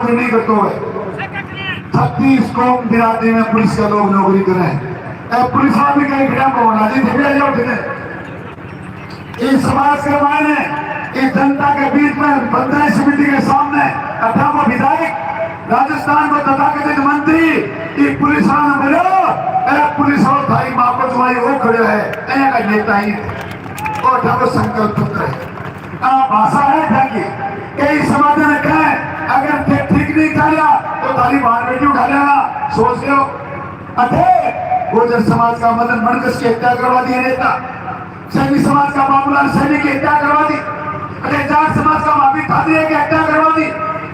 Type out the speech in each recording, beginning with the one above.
नौकरी नहीं करते हुए 36 कौम बिरादरी में पुलिस के लोग नौकरी करें। पुलिस वाले भी कहीं खड़ा होना जी इस समाज के मायने इस जनता के बीच में 15 समिति के सामने 18 विधायक राजस्थान को तथाकथित मंत्री पुलिस वाला मिलो पुलिस और भाई मापो तुम्हारी वो खड़े है का नेता ही और ठाकुर संकल्प पुत्र है भाषा है ठाकी कई समाज ने कहा अगर ठीक नहीं चला तो ताली बाहर बेटी उठा लेना सोच लो। अरे गुर्जर समाज का मदन मनकस की हत्या करवा दिया नेता, सैनिक समाज का बाबूलाल सैनी की हत्या करवा दी, अरे जाट समाज का माफी ठाकरे की हत्या करवा दी।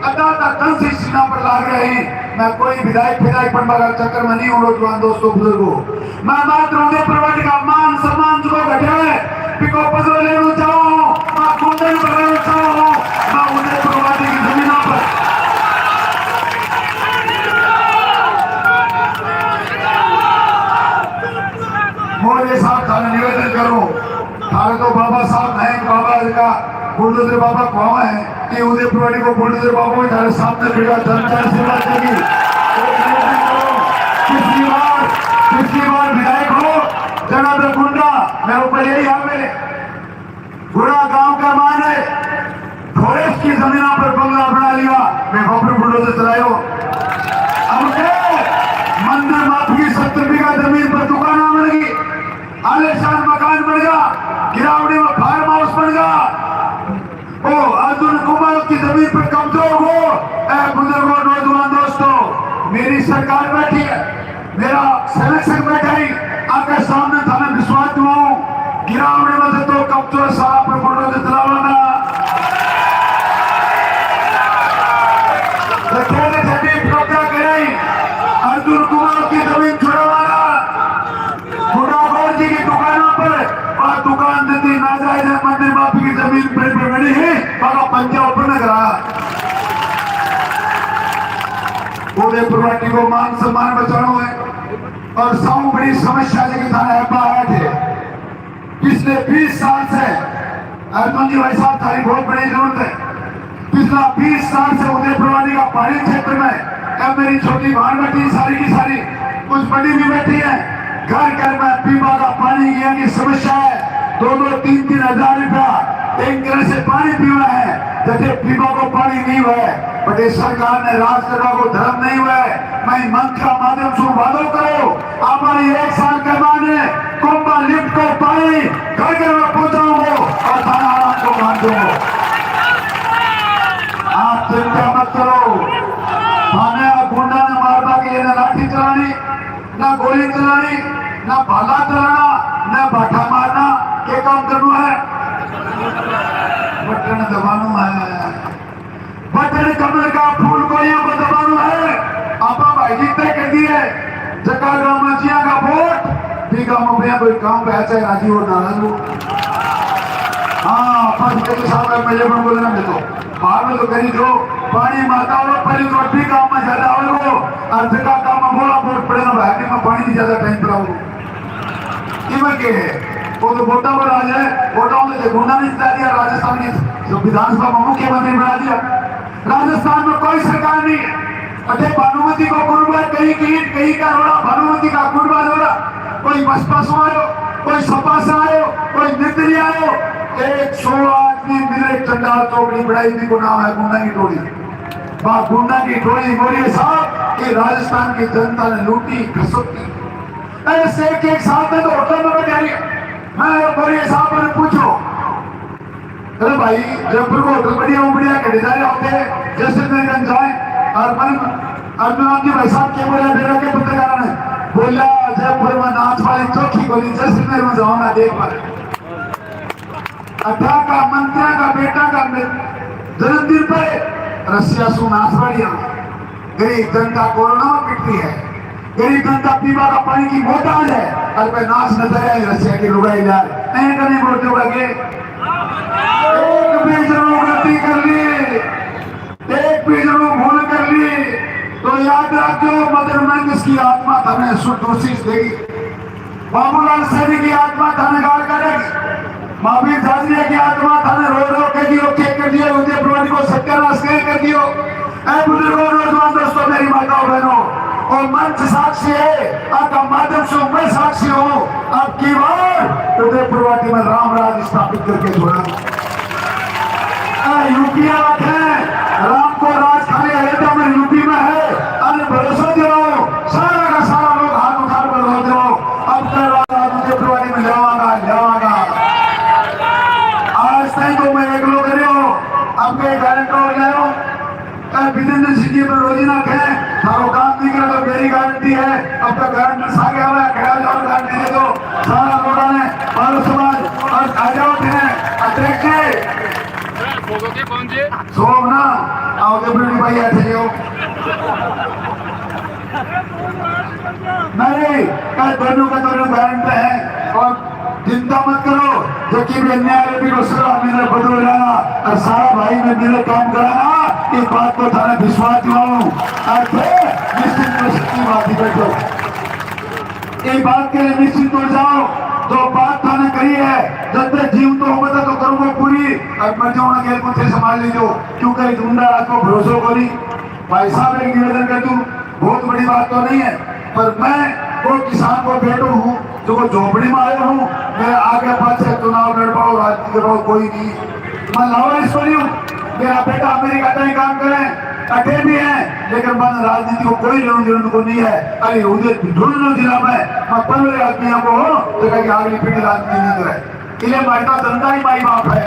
तन से सीना पर लाग रहे हैं। मैं कोई विधायक बनवा चक्कर में नहीं हूँ नौजवान दोस्तों बुजुर्गों, मैं मात्र उन्हें प्रवर्त का मान सम्मान जो घटे पिको पदो लेना चाहूँ मैं कुंदन बनाना चाहूँ मैं उन्हें प्रवर्त की जमीनों पर मोरे साहब थाने निवेदन करूं थाने तो बाबा साहब नायक बाबा का बुलडोजर बाबा कौन है कि उदयपुर को बुलडोजर बाबा में थारे सामने खड़ा जनता सेवा करेगी। पिछली बार विधायक हो जनाब गुंडा मैं ऊपर यही हाल मेरे गुड़ा गांव का मान है फॉरेस्ट की जमीनों पर बंगला बना लिया मैं बबरू बुलडोजर चलायो। अब मंदिर माफ की 70 बीघा जमीन पर दुकान बन गई, आलिशान मकान बन गया, गिरावड़ी में फार्म हाउस बन गया, ओ अर्जुन कुमार की जमीन पर कब्जा हो। बुजुर्गों नौजवान दोस्तों मेरी सरकार बैठी है, मेरा संरक्षक बैठा ही आपके सामने थाने विश्वास दुआऊं गिरावड़ी में तो कब्जा साहब पर फोटो से चलावाना अर्जुन कुमार की जमीन छुड़वाना जी की दुकानों पर और दुकान देती नाजायज मंदिर माफी की जमीन पर बनी है बाबा पंजा ऊपर न करा उदयपुर वाटी को मान सम्मान बचाना है और साऊ बड़ी समस्या लेके थाना आए थे पिछले 20 साल से अर्जुन जी भाई साहब थारी बहुत बड़ी जरूरत है। पिछला 20 साल से उदयपुर वाटी का पहाड़ी क्षेत्र में मेरी छोटी बहन बैठी सारी की सारी कुछ बड़ी भी बैठी है घर घर में पीवा का पानी की समस्या है 2-3 हजार रुपया टैंकर से पानी पीवा है जैसे पीवा को पानी नहीं हुआ है बटे सरकार ने राजसभा को धर्म नहीं हुआ है मैं मंच का माध्यम से वादो करो हमारी 1 साल के माने कुंभा लिफ्ट को पानी घर घर में पहुंचाऊंगा और थाना आराम को मान दूंगा। आप चिंता मत करो थाने गुंडा ने मारवा के लिए लाठी चलानी ना गोली चलानी ना भाला चलाना ना बाठा मारना क्या काम करना है बटन दबाना है बटन कमल का फूल को यहाँ पर दबाना है। आपा भाई जी तय कर दिए जगह ग्रामचिया का वोट ठीक है कोई काम पे चाहे राजी हो नाराज हो हाँ पर साहब मेरे पर बोलना दे दो बाहर में तो करी दो पानी माता हो पहले तो अभी काम में ज्यादा हो अर्ध का काम में बोला वोट पड़ेगा भाई में पानी की ज्यादा टाइम पर कीमत के है वो तो वोटा पर आ जाए वोटाओं ने गुंडा नहीं जिता दिया राजस्थान की विधानसभा में मुख्यमंत्री बना दिया। राजस्थान में कोई सरकार नहीं है अरे भानुमती को कुर्बा कहीं कहीं का रोड़ा भानुमती का कुर्बा रोड़ा कोई बसपा से आयो कोई सपा से आयो कोई निर्दलीय आयो 100 आदमी मिले चंडाल चौकड़ी बढ़ाई थी को नाम है गुंडा की टोली गुंडा की टोली बोलिए साहब कि राजस्थान की जनता ने लूटी घसोटी अरे शेर के एक साथ में तो होटल में बैठा रही मैं बोलिए साहब ने पूछो अरे भाई जयपुर को होटल बढ़िया के डिजाइन होते जैसलमेर जाए और मन अर्जुन जी भाई साहब के बोला मेरा के पत्रकार ने बोला जयपुर में नाच वाली चौकी गोली जैसलमेर में जाओ ना देख पा 18 का मंत्री का बेटा का जन्मदिन पर रसिया सु नाच वाली गरीब जनता कोरोना में पिटती है गरीब जनता पीवा का पानी की मोहताज है और मैं नाच नजर आई रसिया की लुगाई जा नहीं करने बोलते लगे एक भी जरूर गलती कर ली एक भी जरूर भूल कर ली तो याद रखो मदर मंगस की आत्मा तुम्हें सुदूषित देगी बाबूलाल सैनी की आत्मा थाने गाल करेगी महावीर झांझरिया की आत्मा थाने रो रो के दियो के कर दियो उदयपुर को सत्यानाश कर दियो ऐ बुजुर्गों, नौजवान दोस्तों, मेरी माताओं बहनों, और मंच साक्षी है, आपका माध्यम से मैं साक्षी हूँ। अब की बार उदयपुर वाटी में राम राज स्थापित करके छोड़ा। यूपी है, राम को राज खाली अयोध्या में यूपी में है। अरे भरोसा दिलाओ, सारा का सारा लोग हाथ उठाकर भरोसा दिलाओ, अब तक उदयपुर वाटी में जावागा जावागा। आज तक तो मैं एक लोग रहे हो, अब के गारंटर हो गए हो, बिजनेस सिटी में रोजी ना खे, थारो काम नहीं करे तो मेरी गारंटी है। अब तक गारंटर सागे हुआ है, खड़ा जाओ गारंटी दे दो, सारा लोगों ने मारो समाज और आ जाओ थे अध्यक्ष सोम ना आओ जबरदस्ती भाई ऐसे जो नहीं कल दोनों का दोनों गारंटर है। और चिंता मत करो, जो कि अन्याय भी को सदा मेरा बदल जाना और सारा भाई में मेरे काम कराना, इस बात को थाने विश्वास दिलाऊं। निश्चित में सच्ची बात ही बैठो, एक बात के लिए निश्चित हो जाओ। जो बात थाने कही है, जब तक जीव तो होगा तो करूंगा पूरी, और मर जाऊंगा खेल को थे संभाल लीजिए, क्योंकि गुंडा रात को भरोसा करी। भाई साहब एक निवेदन कर दूं, बहुत बड़ी बात तो नहीं है, पर मैं वो किसान को बेटो हूँ जो झोपड़ी में आया हूँ। मैं आगे पाछे चुनाव लड़ पाऊँ, राजनीति करो कोई नहीं, मैं लाहौरिस बनी हूँ। मेरा बेटा अमेरिका का ही काम करे, अटे भी है, लेकिन मन राजनीति को कोई लेन को नहीं है। अरे उधर ढूंढ जिला में मैं 15 आदमियों को हो तो कहीं आगे पीढ़ी राजनीति नहीं करे। इन्हें मारता जनता ही माई बाप है,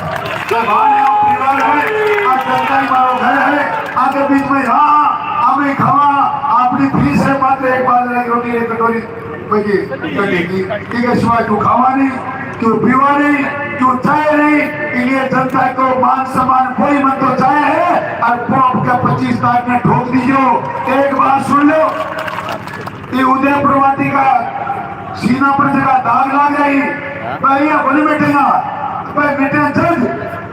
जो परिवार है, आज जनता ही मारो घर है। आगे बीच में यहाँ अभी खावा अपनी फीस है, मात्र एक बार रोटी एक कटोरी कटेगी, ठीक है, सिवाय तू खावा नहीं, क्यों पीवा नहीं, क्यों चाय नहीं। इसलिए जनता को मान सम्मान कोई मत तो चाय है, और पॉप का 25 तारीख में ठोक दीजिए। एक बात सुन लो, ये उदयपुर वाटी का सीना पर जगह दाग लग गई, बोली बैठेगा बेटे जज।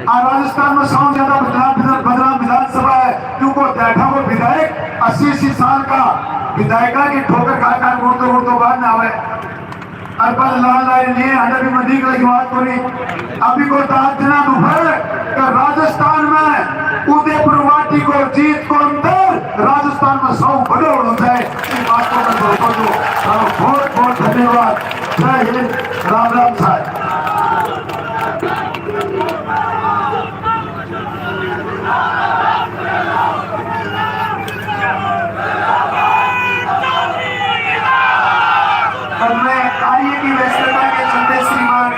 राजस्थान में 100 ज्यादा बदनाम विधानसभा है, क्योंकि बैठा वो विधायक 80 साल का विधायिका की ठोकर खा उड़तो बाद में आवे। अरपल लाल लिए हंड्रेड में दी की बात करी। अभी को दाद देना दोपहर राजस्थान में उदयपुर वाटी को जीत को अंदर राजस्थान में 100 बड़े होता है। इन बात को मैं बहुत बहुत धन्यवाद। जय हिंद, राम राम साहब।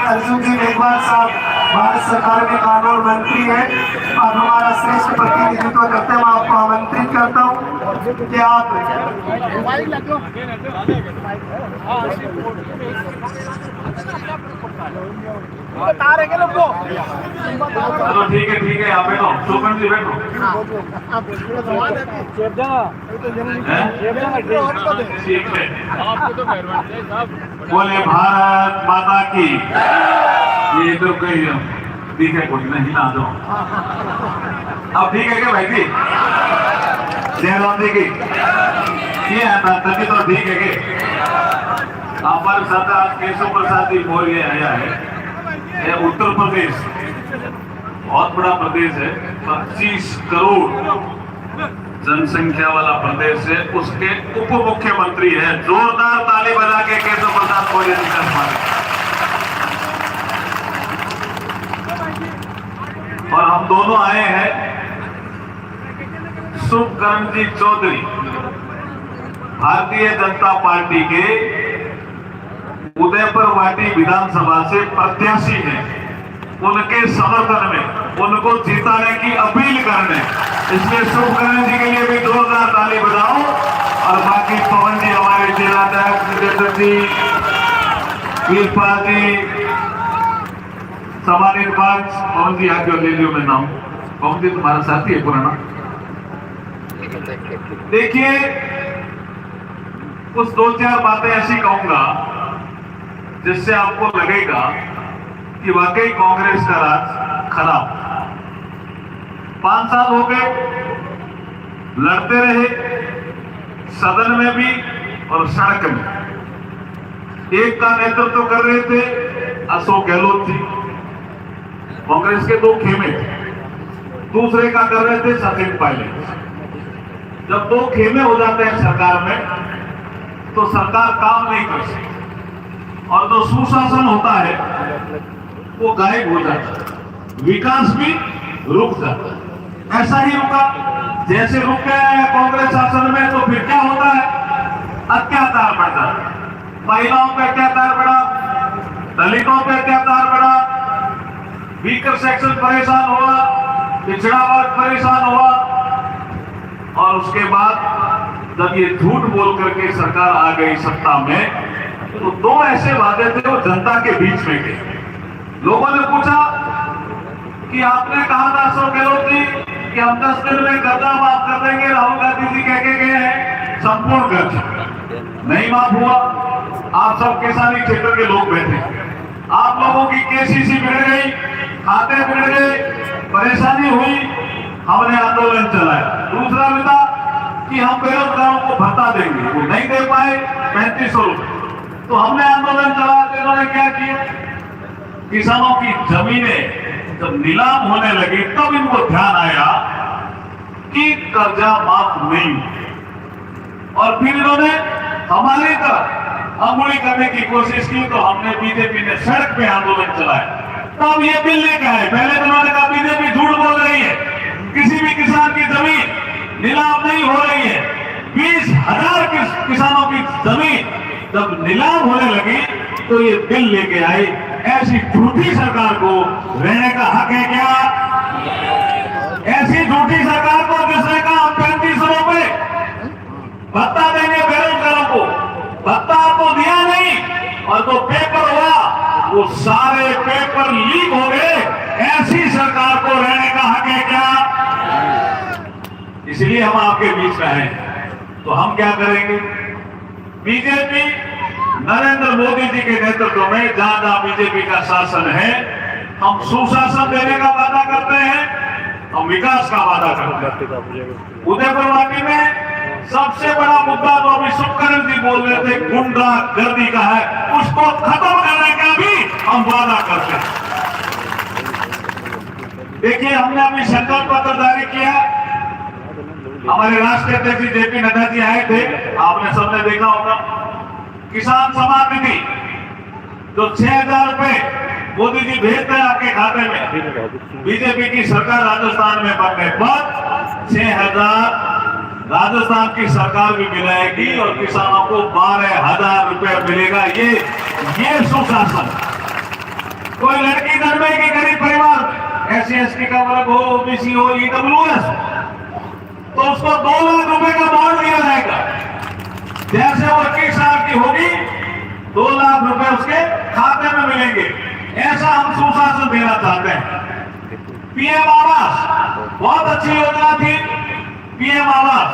अर्जुन जी मेघवाल साहब भारत सरकार के कानून मंत्री है और हमारा श्रेष्ठ प्रतिनिधित्व करते हैं। मैं आपको आमंत्रित करता हूँ कि आप चलो ठीक है, आप बैठो, सुखन जी बैठो। ठीक है, बोले भारत माता की। ये इधर कहीं दिखे कुछ नहीं ना दो। अब ठीक है क्या भाई जी? जयराम जी की ये है तभी तो ठीक है कि हमारे साथ आज केशव प्रसाद जी मौर्य आया है। उत्तर प्रदेश बहुत बड़ा प्रदेश है, 25 करोड़ जनसंख्या वाला प्रदेश है, उसके उप मुख्यमंत्री है। जोरदार ताली बजा के केशव प्रसाद मौर्य जी का स्वागत। और हम दोनों आए हैं शुभकरण जी चौधरी, भारतीय जनता पार्टी के उदयपुर वाटी विधानसभा से प्रत्याशी हैं, उनके समर्थन में उनको जिताने की अपील करने। इसलिए शुभकरण जी के लिए भी जोरदार ताली बजाओ। और बाकी पवन जी हमारे जिलाध्यक्ष जी, वीरपाल जी, सम्मानित पंच पवन जी आगे ले लियो मैं नाम। पवन जी तुम्हारा साथी है पुराना। देखिए कुछ 2-4 बातें ऐसी कहूंगा जिससे आपको लगेगा कि वाकई कांग्रेस का राज खराब। 5 साल हो गए, लड़ते रहे सदन में भी और सड़क में। एक का नेतृत्व कर रहे थे अशोक गहलोत जी, कांग्रेस के 2 खेमे थे। दूसरे का कर रहे थे सचिन पायलट। जब दो खेमे हो जाते हैं सरकार में तो सरकार काम नहीं कर सकती और जो सुशासन होता है वो गायब हो जाता है, विकास भी रुक जाता है। ऐसा ही रुका, जैसे रुक गया कांग्रेस शासन में तो फिर क्या होता है, अत्याचार बढ़ जाता है। महिलाओं पे अत्याचार बढ़ा, दलितों पे अत्याचार बढ़ा, वीकर सेक्शन परेशान हुआ, पिछड़ा वर्ग परेशान हुआ। और उसके बाद जब ये झूठ बोल करके सरकार आ गई सत्ता में, तो दो ऐसे वादे थे वो जनता के बीच में गए। लोगों ने पूछा कि आपने कहा था अशोक गहलोत जी कि हम 10 दिन में कर्जा माफ कर देंगे, राहुल गांधी जी कह के गए हैं संपूर्ण कर्जा, नहीं माफ हुआ। आप सब किसानी क्षेत्र के लोग बैठे, आप लोगों की केसीसी बिगड़ गई, खाते बिगड़ गए, परेशानी हुई, हमने आंदोलन चलाया। दूसरा मुद्दा कि हम बेरोजगारों को भत्ता देंगे, वो नहीं दे पाए 3500 रुपए, तो हमने आंदोलन चलाया। तो इन्होंने क्या किया, किसानों की जमीनें जब नीलाम होने लगी तब इनको ध्यान आया कि कर्जा माफ नहीं, और फिर इन्होंने हमारी तरफ अंगुली करने की कोशिश की। तो हमने, बीजेपी ने सड़क पे आंदोलन चलाया, तब ये बिल लेकर आए। पहले तो उन्होंने कहा बीजेपी झूठ बोल रही है, किसी भी किसान की जमीन नीलाम नहीं हो रही है। 20,000 किसानों की जमीन जब नीलाम होने लगी तो ये बिल लेके आए। ऐसी झूठी सरकार को रहने का हक है क्या? ऐसी झूठी सरकार को जिसने कहा हम 3500 रुपए भत्ता देंगे बेरोजगारों को, भत्ता आपको दिया नहीं, और जो पेपर हुआ वो सारे पेपर लीक हो गए। ऐसी सरकार को रहने का हक है क्या? इसलिए हम आपके बीच में हैं। तो हम क्या करेंगे, बीजेपी नरेंद्र मोदी जी के नेतृत्व में जहां जहां बीजेपी का शासन है, हम सुशासन देने का वादा करते हैं, हम विकास का वादा करते हैं। उदयपुर वाटी में सबसे बड़ा मुद्दा जो अभी सुखकरण जी बोल रहे थे, गुंडागर्दी का है, उसको खत्म करने का भी हम वादा करते हैं। देखिए, हमने अभी संकल्प पत्र जारी किया, हमारे राष्ट्रीय अध्यक्ष जेपी नड्डा जी आए थे, आपने सबने देखा होगा। किसान सम्मान निधि जो 6,000 रुपए मोदी जी भेजते हैं आपके खाते में, बीजेपी की सरकार राजस्थान में बनने पर 6,000 राजस्थान की सरकार भी मिलाएगी और किसानों को 12,000 रुपए मिलेगा। ये सुशासन। कोई लड़की जन्मे की गरीब परिवार, SC/ST का वर्ग हो, OBC हो, EWS, तो उसको 2 लाख रुपए का बॉन्ड दिया जाएगा। जैसे वो 21 साल की होगी 2 लाख रुपए उसके खाते में मिलेंगे। ऐसा हम सुशासन देना चाहते हैं। PM आवास बहुत अच्छी योजना थी। PM आवास,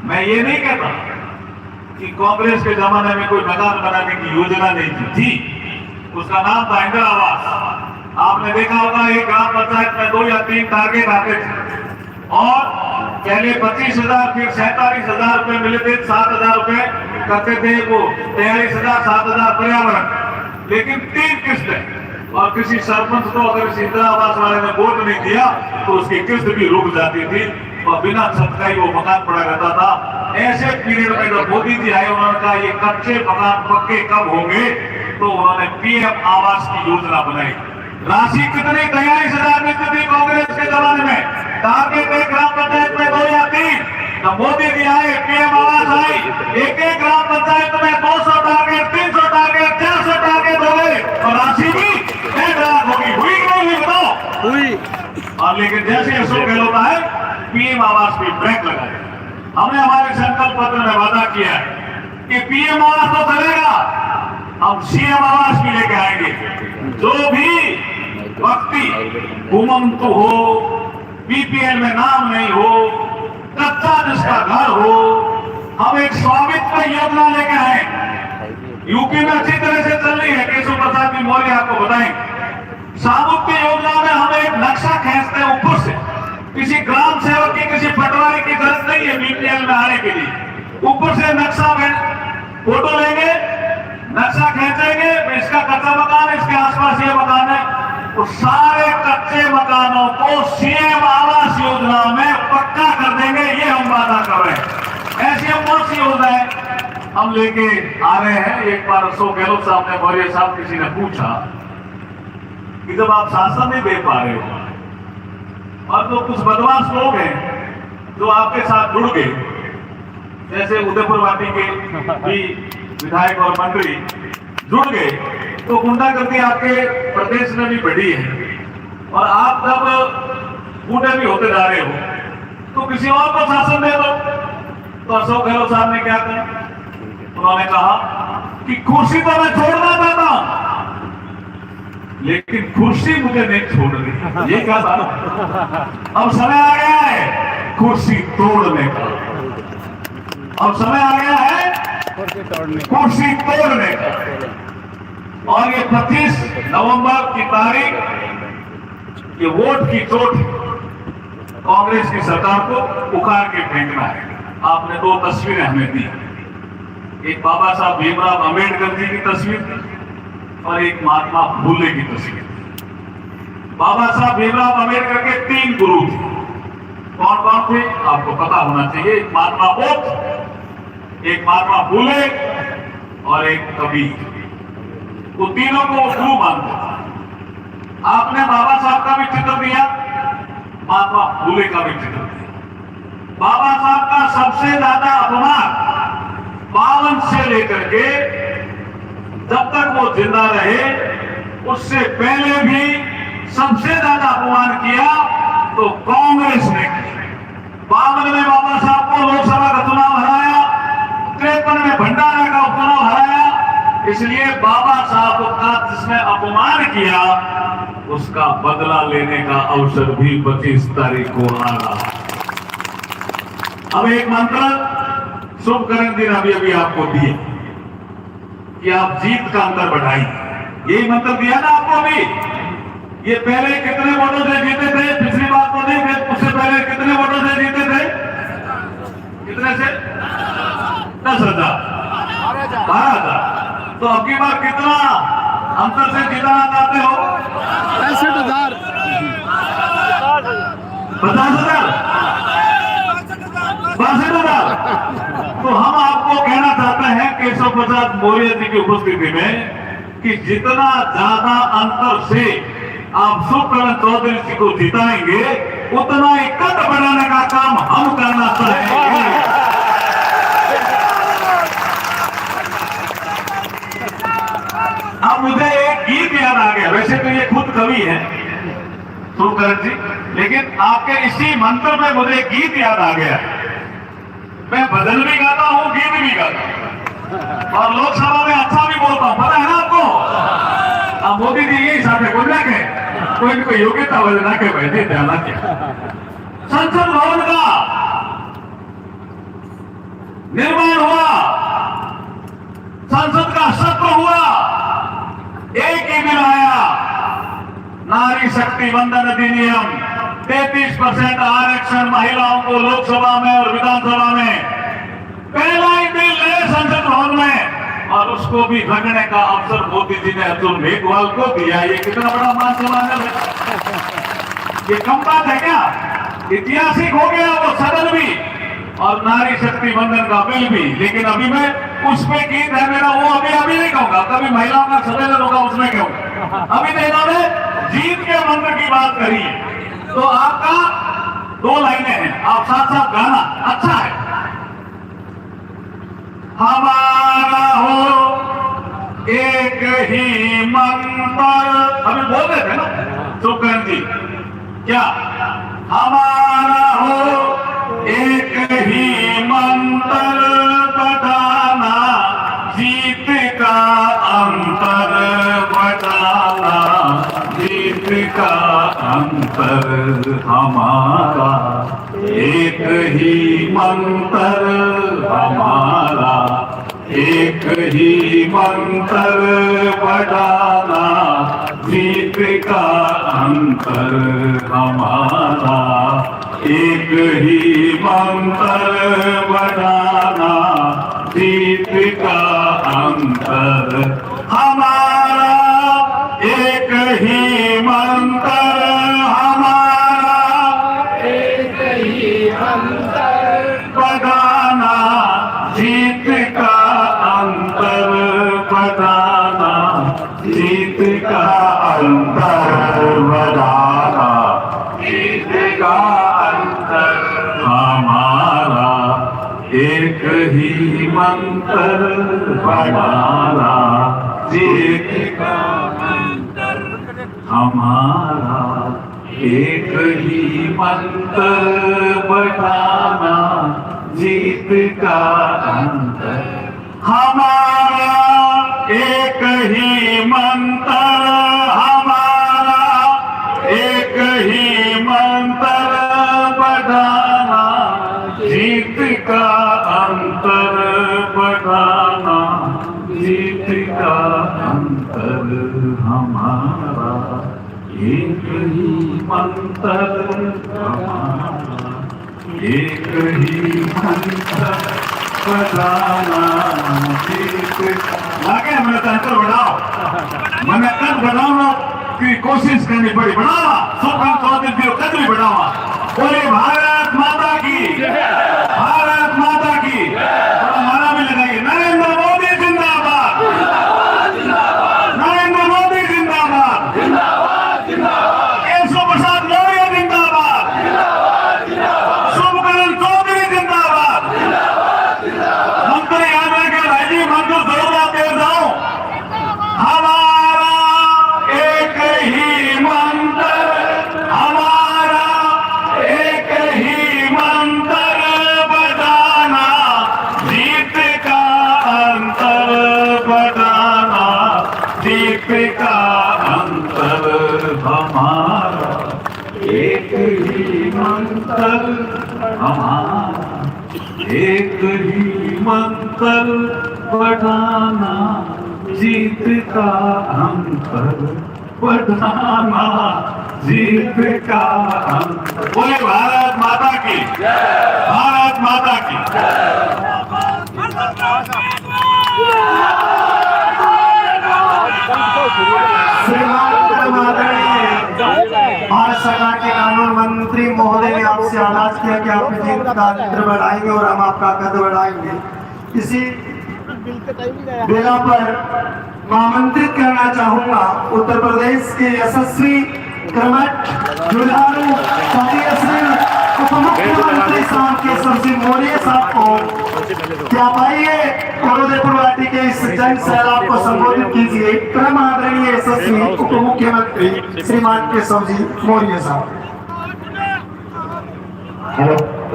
मैं ये नहीं कहता कि कांग्रेस के जमाने में कोई मकान बनाने की योजना नहीं थी, उसका नाम था इंदिरा आवास। आपने देखा होगा एक ग्राम पंचायत में 2 या 3 टारगेट आते थे, और पहले 25,000 फिर 47,000 रुपए मिले थे, 7,000 रुपए करते थे वो 43,000, 7,000 पर्यावरण, लेकिन 3 किस्तें। और किसी सरपंच को अगर इस इंदिरा आवास वाले ने वोट नहीं दिया तो उसकी किस्त भी रुक जाती थी और बिना छत का ही वो मकान पड़ा रहता था। ऐसे पीरियड में जब मोदी जी आए, उन्होंने कहा ये कच्चे मकान पक्के कब होंगे, तो उन्होंने PM आवास की योजना बनाई। राशि कितनी, 43,000 मिलती थी कांग्रेस के जमाने में। टारगेट एक ग्राम पंचायत में 2 या 3, जब मोदी जी आए, PM आवास आई, एक ग्राम पंचायत में 200 टारगेट, 300 टारगेट, 400 टारगेट हो गए, और राशि भी 1.5 लाख होगी। हुई कि नहीं हुई, बताओ? हुई। और लेकिन जैसे अशोक गहलोत आए, PM आवास पे ब्रेक लगाए। हमने हमारे संकल्प पत्र में वादा किया कि PM आवास तो चलेगा, हम CM आवास भी लेके आएंगे। जो भी व्यक्ति घुमंतु हो, BPL में नाम नहीं हो, कच्चा जिसका घर हो, हम एक स्वामित्व योजना लेके आए। यूपी में अच्छी तरह से चल रही है, केशव प्रसाद जी मौर्य आपको बताएंगे। स्वामित्व योजना में हम एक नक्शा खींचते हैं ऊपर से, किसी ग्राम सेवक की, किसी पटवारी की जरूरत नहीं है BPL में आने के लिए। ऊपर से नक्शा में फोटो लेंगे, नक्शा खींचेंगे, इसका कच्चा मकान है, इसके आसपास ये मकान है, तो सारे कच्चे मकानों को सीएम आवास योजना में पक्का कर देंगे, ये हम वादा कर रहे हैं। ऐसी हम बहुत सी योजनाएं हम लेके आ रहे हैं। एक बार अशोक गहलोत साहब ने, मौर्य साहब, किसी ने पूछा कि जब आप शासन नहीं दे पा रहे हो और तो कुछ बदमाश लोग हैं जो आपके साथ जुड़ गए, जैसे उदयपुर वाटी के भी विधायक और मंत्री जुड़ गए, तो गुंडागर्दी आपके प्रदेश में भी बढ़ी है और आप जब बूढ़े भी होते जा रहे हो तो किसी और को शासन दे दो। तो अशोक गहलोत साहब ने क्या कहा? उन्होंने कहा कि कुर्सी तो मैं छोड़ना चाहता हूं, लेकिन कुर्सी मुझे नहीं छोड़नी। ये कहा था। अब समय आ गया है कुर्सी तोड़ने का, अब समय आ गया है कुर्सी तोड़ने का। और ये 25 नवंबर की तारीख, ये वोट की चोट कांग्रेस की सरकार को उखाड़ के फेंकना है। आपने दो तस्वीरें हमें दी, एक बाबा साहब भीमराव अंबेडकर जी की तस्वीर थी और एक महात्मा फूले की तस्वीर। बाबा साहब भीमराव अंबेडकर के 3 गुरु थे। कौन कौन थे आपको पता होना चाहिए? एक महात्मा बुद्ध, एक महात्मा फूले और एक कबीर। वो तीनों को गुरु मानते थे। आपने बाबा साहब का भी चित्र दिया, महात्मा फूले का भी चित्र दिया। बाबा साहब का सबसे ज्यादा अपमान 52 से लेकर के जब तक वो जिंदा रहे, उससे पहले भी सबसे ज्यादा अपमान किया तो कांग्रेस ने किया। 52 में बाबा साहब को लोकसभा का चुनाव हराया, 53 में भंडारा का उपचुनाव हराया। इसलिए बाबा साहब का जिसने अपमान किया उसका बदला लेने का अवसर भी 25 तारीख को आ रहा है। अब एक मंत्र शुभकरण दिन अभी आपको दिए कि आप जीत का अंतर बढ़ाइए, यही मंत्र दिया ना आपको अभी। ये पहले कितने वोटों से जीते थे? पिछली बार तो नहीं, उससे पहले कितने वोटों से जीते थे? कितने से? 10,000, 12,000। तो अब की बार कितना अंतर से जिताना चाहते हो? 65,000, 50,000, 62,000। तो हम आपको कहना चाहते हैं केशव प्रसाद मौर्य जी की उपस्थिति में कि जितना ज्यादा अंतर से आप सुखकरण चौधरी जी को जिताएंगे, उतना ही कद बढ़ाने का काम हम करना चाहेंगे। अब मुझे एक गीत याद आ गया, वैसे तो ये खुद कवि है सुखकरण जी, लेकिन आपके इसी मंत्र में मुझे एक गीत याद आ गया। मैं भजन भी गाता हूँ, गीत भी गाता हूँ और लोकसभा में अच्छा भी बोलता हूँ, पता है ना आपको। अब मोदी जी यही साथ बोल रहे हैं, कोई योग्यता वजह के बैठे थे ना क्या। संसद भवन का निर्माण हुआ, संसद का सत्र हुआ, एक ही दिन आया नारी शक्ति वंदन अधिनियम, 33% आरक्षण महिलाओं को लोकसभा में और विधानसभा में, पहला ही बिल है संसद भवन में और उसको भी रखने का अवसर मोदी जी ने अतुल मेघवाल को दिया। ये कितना बड़ा मान सम्मान है, ये कम बात है क्या? ऐतिहासिक हो गया वो सदन भी और नारी शक्ति वंदन का बिल भी। लेकिन अभी मैं उसमें गीत है मेरा, वो अभी नहीं कहूंगा, कभी महिलाओं का सम्मेलन होगा उसमें कहूंगा। अभी तो इन्होंने जीत के मंत्र की बात करी है, तो आपका 2 लाइनें हैं, आप साथ साथ गाना अच्छा है। हमारा हो एक ही मंत्र, अभी बोल रहे थे ना सुखकरण जी, क्या हमारा हो एक ही मंत्र बढ़ाना, जीत का अंतर बढ़ाना, जीत का अंतर हमारा, एक ही मंत्र हमारा, एक ही मंत्र बढ़ाना, जीत का अंतर हमारा, एक ही मंत्र बढ़ाना, जीत का अंतर हमारा, एक ही मंत्र जीत का अंतर बताना, जीत का अंतर बताना, जीत का अंतर हमारा एक ही मंत्र बनाना, जीत का अंतर हमारा एक ही मंत्र बनाना, जीत का अंतर हमारा एक ही मंत्र, हमारा एक ही मंत्र बनाना, जीत का अंतर बनाना, जीत का अंतर हमारा एक ही मंत्र हमारा एक ही मंत्र बताना, जीत लागे हमें तंत्र बढ़ाओ, मैंने तंत्र बढ़ाना की कोशिश करनी पड़ी, बढ़ावा सुखम स्वादिष्ट कदरी बढ़ावा। बोले भारत माता की, भारत माता की। नारा भी लगाइए, नरेंद्र मोदी जिंदाबाद, नरेंद्र मोदी जिंदाबाद, केशव प्रसाद मौर्य जिंदाबाद, शुभकरण चौधरी जिंदाबाद, मंत्री आने के राजीव मंत्री जरूर दे दो। हमारा एक ही मंत्र, हमारा एक ही मंत्र बताना, जीत का अंतर बताना, जीत का अंतर हमारा एक ही मंत्र, हमारा एक ही मंत्र बढ़ाना, जीत का अंतर बढ़ाना, जीत का अंतर। बोले भारत माता की, भारत माता की। भारत सरकार के कानून मंत्री महोदय ने आपसे आगाज किया कि आप जीत का अंतर बढ़ाएंगे और हम आपका कद बढ़ाएंगे। इसी बेला पर मैं आमंत्रित करना चाहूंगा उत्तर प्रदेश के यशस्वी क्रमठ जुझारू उप मुख्यमंत्री साहब केशव सिंह मौर्य साहब को क्या पाइए और उदयपुर वाटी के इस जन सैलाब को संबोधित कीजिए। परम आदरणीय यशस्वी उप मुख्यमंत्री श्रीमान केशव जी मौर्य साहब।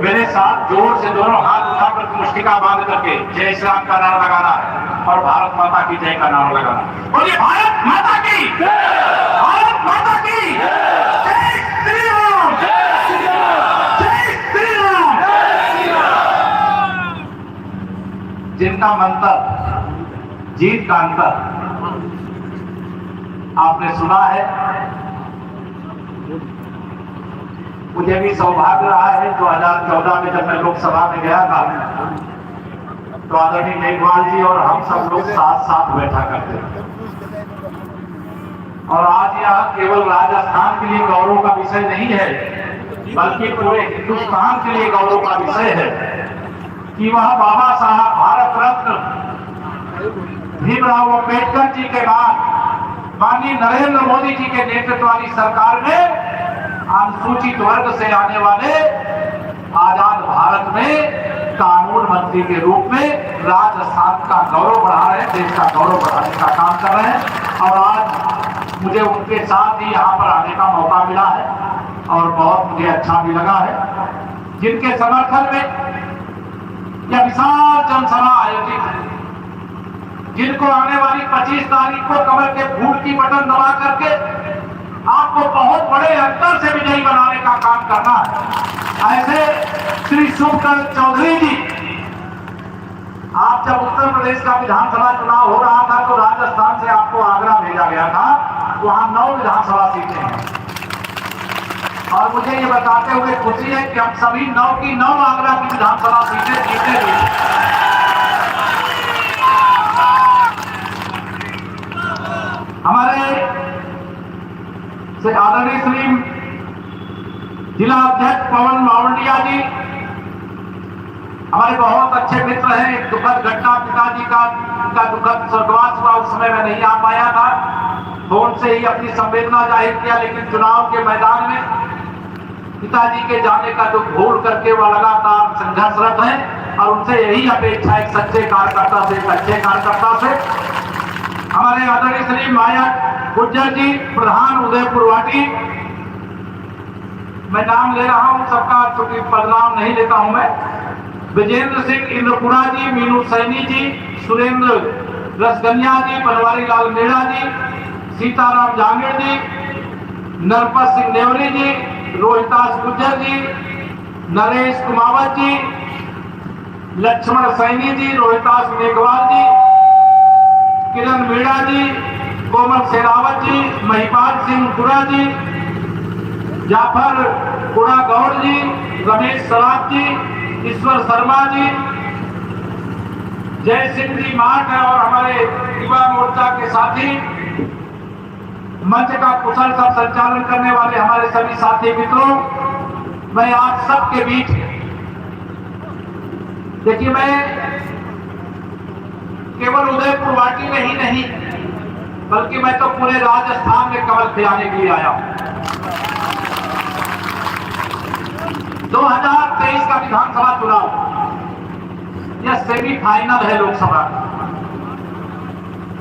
मेरे साथ जोर से दोनों हाथ उठाकर मुष्टिका बांध करके जय श्री राम का नारा लगाना है और भारत माता की जय का नारा लगाना है। बोलिए भारत माता की, भारत माता की जय श्री राम, जय श्री राम, जय श्री राम, जय श्री राम। जिनका मंत्र जीत का अंतर आपने सुना है, मुझे भी सौभाग्य रहा है 2014 में जब मैं लोकसभा में गया था तो आदरणीय मेघवाल जी और हम सब लोग साथ साथ बैठा करते थे। और आज यह केवल राजस्थान के लिए गौरव का विषय नहीं है बल्कि पूरे हिंदुस्तान के लिए गौरव का विषय है कि वह बाबा साहब भारत रत्न भीमराव अम्बेडकर जी के बाद माननीय नरेंद्र मोदी जी के नेतृत्व वाली सरकार ने अनुसूचित वर्ग से आने वाले आजाद भारत में कानून मंत्री के रूप में राजस्थान का गौरव बढ़ा रहे हैं, देश का गौरव बढ़ाने का काम कर रहे हैं। और आज मुझे उनके साथ ही यहाँ पर आने का मौका मिला है और बहुत मुझे अच्छा भी लगा है। जिनके समर्थन में यह विशाल जनसभा आयोजित है, जिनको आने वाली 25 तारीख को कमल के फूल की बटन दबा करके आपको बहुत बड़े अंतर से विजयी बनाने का काम करना है। ऐसे श्री शुभकरण चौधरी जी, आप जब उत्तर प्रदेश का विधानसभा चुनाव हो रहा था तो राजस्थान से आपको आगरा भेजा गया था, वहां 9 विधानसभा सीटें हैं और मुझे ये बताते हुए खुशी है कि हम सभी 9 की 9 आगरा की विधानसभा सीटें जीतेंगे। हमारे आदरणीय श्री जिला अध्यक्ष पवन मावंडिया जी, हमारे बहुत अच्छे मित्र हैं। एक दुखद घटना पिताजी का उनका दुखद स्वर्गवास हुआ, उस समय मैं नहीं आ पाया था, फोन से ही अपनी संवेदना जाहिर किया, लेकिन चुनाव के मैदान में पिताजी के जाने का दुख भूल करके वह लगातार संघर्षरत है और उनसे यही अपेक्षा एक सच्चे कार्यकर्ता से, एक अच्छे कार्यकर्ता से। हमारे आदरणीय श्री माया गुज्जर जी, प्रधान उदयपुर वाटी, मैं नाम ले रहा हूं सबका, क्योंकि पदनाम नहीं लेता हूं मैं। विजेंद्र सिंह इंद्रपुरा जी, मीनू सैनी जी, सुरेंद्र रसगनिया जी, बनवारी लाल मेड़ा जी, सीताराम जांगीड़ जी, नरपत सिंह नेवरी जी, रोहितास गुज्जर जी, नरेश कुमावत जी, लक्ष्मण सैनी जी, रोहितास मेघवाल जी, किरण मीणा जी, कोमल शेरावत जी, महिपाल सिंह पुरा जी, जाफर कुड़ा गौड़ जी, रमेश सराफ जी, ईश्वर शर्मा जी, जय सिंह जी माठ और हमारे युवा मोर्चा के साथी, मंच का कुशल सब संचालन करने वाले हमारे सभी साथी मित्रों, मैं आप सबके बीच, देखिए मैं केवल उदयपुर वाटी में ही नहीं, बल्कि मैं तो पूरे राजस्थान में कमल खिलाने के लिए आया हूं। 2023 का विधानसभा चुनाव यह सेमीफाइनल है लोकसभा।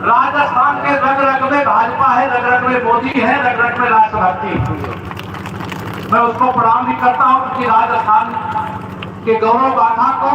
राजस्थान के रग रग में भाजपा है, रग रग में मोदी है, रग रग में राष्ट्रभक्ति। मैं उसको प्रणाम भी करता हूं कि राजस्थान के गौरव गाथा को